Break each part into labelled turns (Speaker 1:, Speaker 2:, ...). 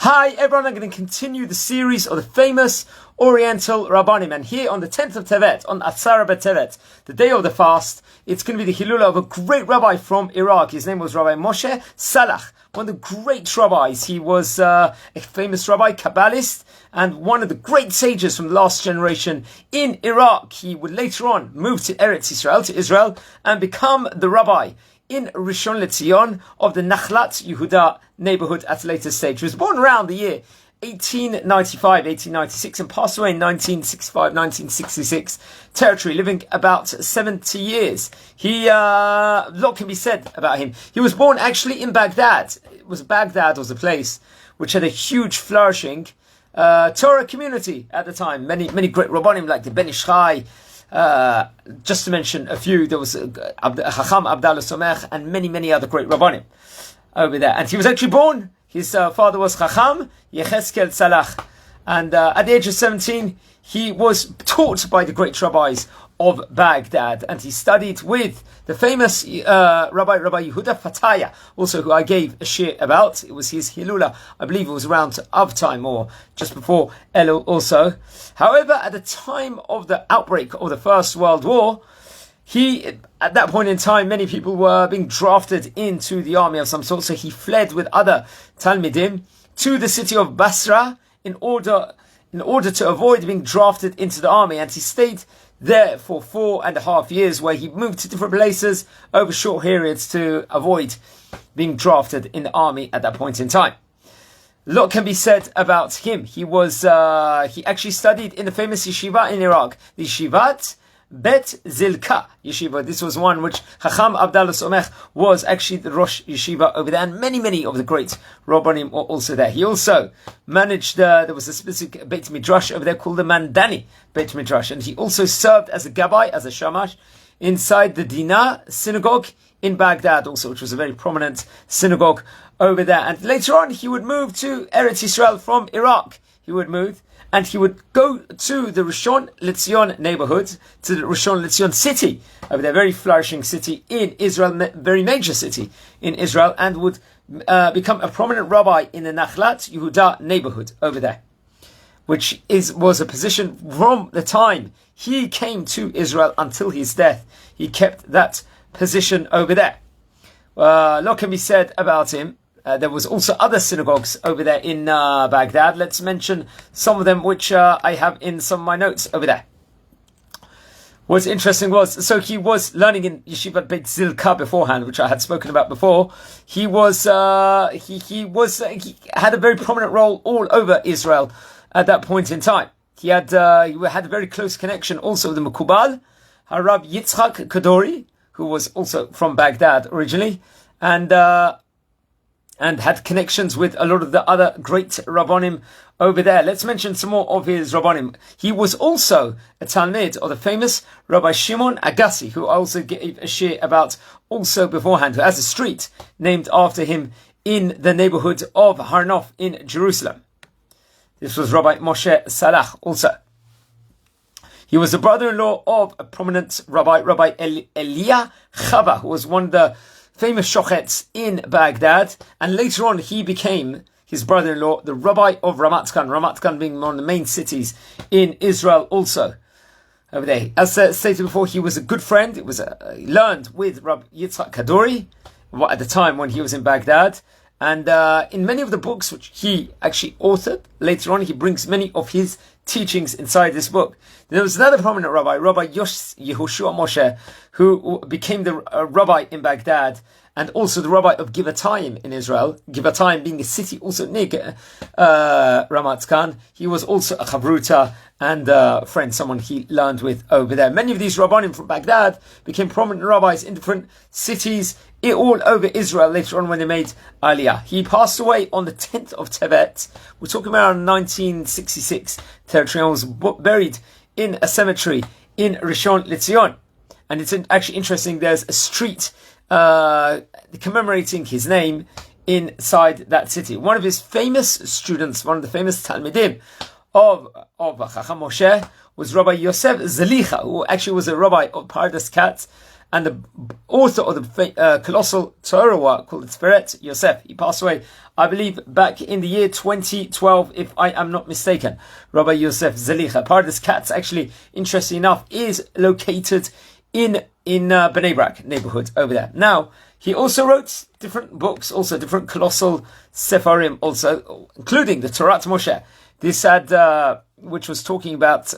Speaker 1: Hi everyone, I'm going to continue the series of the famous Oriental Rabbanim, and here on the 10th of Tevet, on Asara Tevet, the day of the fast, it's going to be the Hilula of a great rabbi from Iraq. His name was Rabbi Moshe Salah, one of the great rabbis. He was a famous rabbi, Kabbalist, and one of the great sages from the last generation in Iraq. He would later on move to Eretz Israel, to Israel, and become the rabbi in Rishon LeZion of the נחלת, Yehuda neighborhood at a later stage. He was born around the year 1895, 1896 and passed away in 1965, 1966 territory, living about 70 years. A lot can be said about him. He was born actually in Baghdad. Baghdad was a place which had a huge flourishing Torah community at the time. Many great Rabbanim like the Ben Ish Chai, just to mention a few. There was Chacham Abdallah Somech and many other great Rabbanim over there. And he was actually born, his father was Chacham Yahzekal Tzalach, and at the age of 17 he was taught by the great rabbis of Baghdad, and he studied with the famous Rabbi Yehuda Fataya, also who I gave a shir about. It was his Hilula, I believe it was around Av time or just before Elul also. However, at the time of the outbreak of the First World War, at that point in time, many people were being drafted into the army of some sort, so he fled with other Talmidim to the city of Basra in order to avoid being drafted into the army, and he stayed there for 4.5 years, where he moved to different places over short periods to avoid being drafted in the army at that point in time. A lot can be said about him. He actually studied in the famous yeshiva in Iraq, the Yeshivat Bet Zilka Yeshiva. This was one which Chacham Abdallah Somech was actually the Rosh Yeshiva over there, and many of the great Rabbanim were also there. He also managed, there was a specific Beit Midrash over there called the Mandani Beit Midrash, and he also served as a Gabbai, as a Shamash, inside the Dinah synagogue in Baghdad also, which was a very prominent synagogue over there. And later on he would move to Eretz Israel from Iraq. And he would go to the Rishon LeZion neighborhood, to the Rishon LeZion city, over there, very flourishing city in Israel, very major city in Israel, and would become a prominent rabbi in the נחלת Yehuda neighborhood over there, which was a position from the time he came to Israel until his death. He kept that position over there. A lot can be said about him. There was also other synagogues over there in Baghdad. Let's mention some of them, which I have in some of my notes over there. What's interesting was, so he was learning in Yeshivat Beit Zilka beforehand, which I had spoken about before. He had a very prominent role all over Israel at that point in time. He had a very close connection also with the Makubal, Rabbi Yitzchak Kadori, who was also from Baghdad originally, and had connections with a lot of the other great Rabbanim over there. Let's mention some more of his Rabbanim. He was also a Talmid of the famous Rabbi Shimon Agassi, who I also gave a shir about also beforehand, who has a street named after him in the neighborhood of Har Nof in Jerusalem. This was Rabbi Moshe Salah also. He was the brother-in-law of a prominent rabbi, Rabbi Elia Chava, who was one of the famous shochets in Baghdad, and later on he became, his brother-in-law, the rabbi of Ramat Gan being one of the main cities in Israel also over there. As stated before, he was a good friend. He learned with Rabbi Yitzchak Kadori at the time when he was in Baghdad, and in many of the books which he actually authored, later on he brings many of his teachings inside this book. There was another prominent rabbi, Rabbi Yehoshua Moshe, who became the rabbi in Baghdad, and also the rabbi of Givatayim in Israel. Givatayim being a city also near Ramat Gan. He was also a chavruta and a friend, someone he learned with over there. Many of these rabbanim from Baghdad became prominent rabbis in different cities all over Israel later on when they made Aliyah. He passed away on the 10th of Tevet. We're talking about 1966 territory, and was buried in a cemetery in Rishon LeZion. And it's actually interesting, there's a street commemorating his name inside that city. One of his famous students, one of the famous Talmidim of Chacham Moshe, was Rabbi Yosef Zelicha, who actually was a rabbi of Pardes Katz, and the author of the colossal Torah work called the Tiferet, Yosef. He passed away, I believe, back in the year 2012, if I am not mistaken. Rabbi Yosef Zelicha. Pardes Katz, actually, interesting enough, is located in Bnei Brak neighborhood over there. Now, he also wrote different books, also different colossal Sefarim, also, including the Torah Moshe. This had, which was talking about,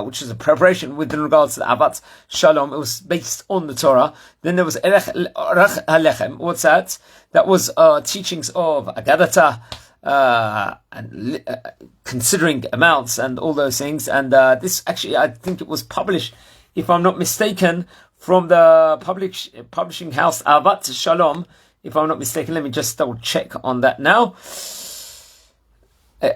Speaker 1: which was a preparation with regards to the Avat Shalom. It was based on the Torah. Then there was Erech HaLechem. What's that? That was teachings of Agadata, and considering amounts and all those things. And this actually, I think it was published, if I'm not mistaken, from the publishing house Avat Shalom. If I'm not mistaken, let me just double check on that now.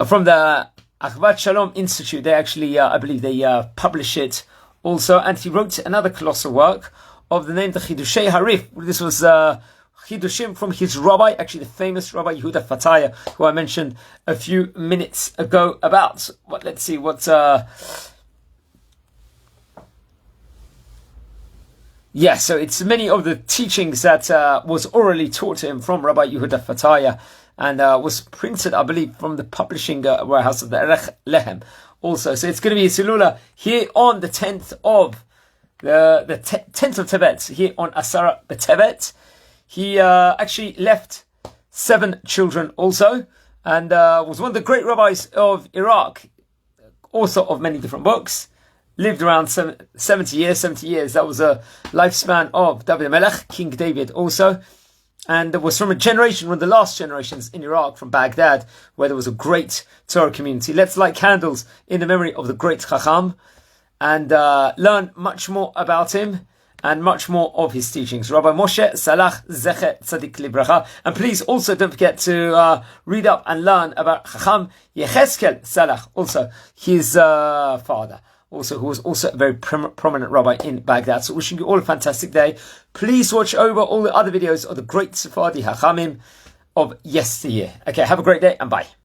Speaker 1: From the Avat Shalom Institute, they actually, I believe they publish it also. And he wrote another colossal work of the name the Chidushei Harif. This was Chidushim from his rabbi, actually the famous Rabbi Yehuda Fataya, who I mentioned a few minutes ago about. Let's see what... Yeah, so it's many of the teachings that was orally taught to him from Rabbi Yehuda Fataya, and was printed, I believe, from the publishing warehouse of the Erech Lehem also. So it's going to be a Hilula here on the 10th of the 10th of Tevet, here on Asara B'Tevet. He actually left 7 children also, and was one of the great rabbis of Iraq, author of many different books. Lived around 70 years. That was a lifespan of David Melech, King David also. And it was from a generation, one of the last generations in Iraq, from Baghdad, where there was a great Torah community. Let's light candles in the memory of the great Chacham and learn much more about him and much more of his teachings. Rabbi Moshe Salah Z'tl. And please also don't forget to read up and learn about Chacham Yahzekal Salah, also his father, also who was also a very prominent rabbi in Baghdad. So wishing you all a fantastic day. Please watch over all the other videos of the great Sephardi Hachamim of yesteryear. Okay, have a great day and bye.